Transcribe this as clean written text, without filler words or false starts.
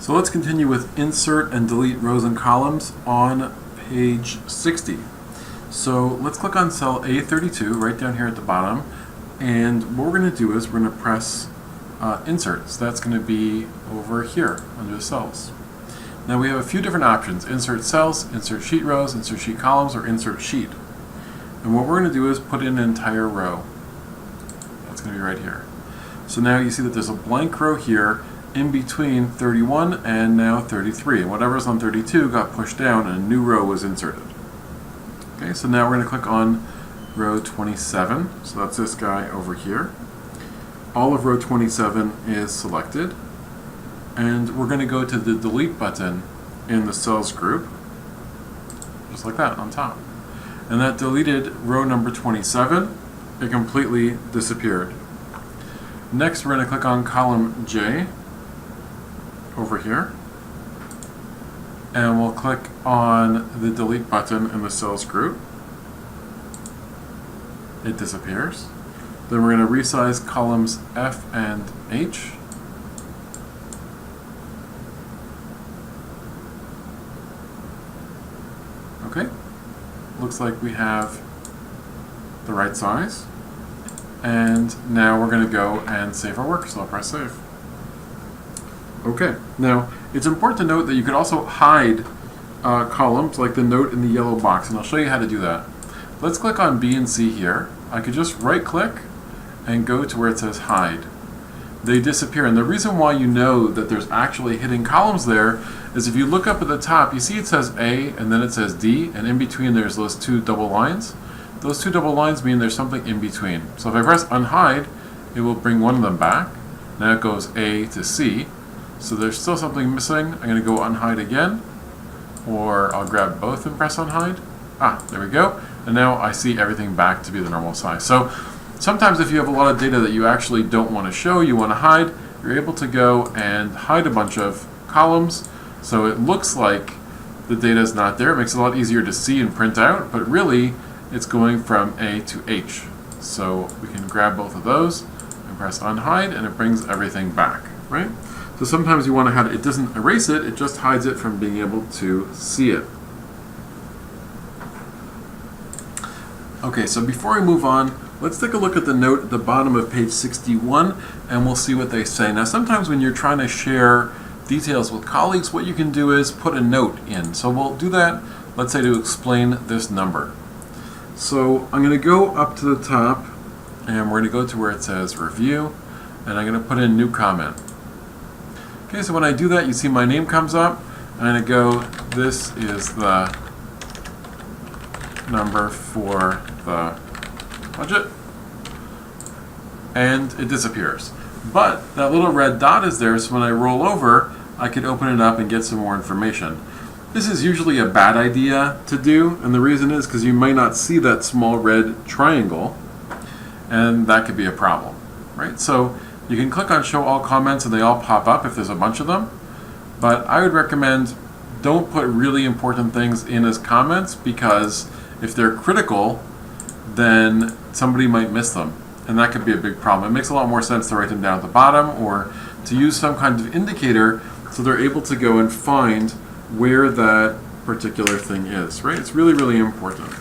So let's continue with insert and delete rows and columns on page 60. So let's click on cell A32 right down here at the bottom, and what we're going to do is we're going to press insert. So that's going to be over here under the cells. Now we have a few different options: insert cells, insert sheet rows, insert sheet columns, or insert sheet. And what we're going to do is put in an entire row. That's going to be right here. So now you see that there's a blank row here in between 31 and now 33. And whatever's on 32 got pushed down and a new row was inserted. Okay, so now we're going to click on row 27. So that's this guy over here. All of row 27 is selected. And we're going to go to the delete button in the cells group, just like that on top. And that deleted row number 27. It completely disappeared. Next, we're going to click on column J over here, and we'll click on the delete button in the cells group. It disappears. Then we're going to resize columns F and H. Okay, looks like we have the right size. And now we're going to go and save our work, so I'll press save. Okay, now it's important to note that you could also hide columns like the note in the yellow box, and I'll show you how to do that. Let's click on B and C here. I could just right click and go to where it says hide. They disappear, and the reason why you know that there's actually hidden columns there is if you look up at the top, you see it says A and then it says D, and in between there's those two double lines. Those two double lines mean there's something in between. So if I press unhide, it will bring one of them back. Now it goes A to C. So there's still something missing. I'm going to go unhide again, or I'll grab both and press unhide. There we go. And now I see everything back to be the normal size. So sometimes if you have a lot of data that you actually don't want to show, you want to hide, you're able to go and hide a bunch of columns. So it looks like the data is not there. It makes it a lot easier to see and print out, but really it's going from A to H. So we can grab both of those and press unhide, and it brings everything back, right? So sometimes you want to hide it. It doesn't erase it, it just hides it from being able to see it. Okay, so before we move on, let's take a look at the note at the bottom of page 61, and we'll see what they say. Now sometimes when you're trying to share details with colleagues, what you can do is put a note in. So we'll do that, let's say, to explain this number. So I'm going to go up to the top, and we're going to go to where it says review, and I'm going to put in new comment. Okay, so when I do that, you see my name comes up. I'm going to go, this is the number for the budget, and it disappears. But that little red dot is there, so when I roll over, I could open it up and get some more information. This is usually a bad idea to do, and the reason is because you might not see that small red triangle, and that could be a problem, right? So you can click on show all comments and they all pop up if there's a bunch of them, but I would recommend don't put really important things in as comments, because if they're critical, then somebody might miss them, and that could be a big problem. It makes a lot more sense to write them down at the bottom, or to use some kind of indicator so they're able to go and find where that particular thing is, right? It's really, really important.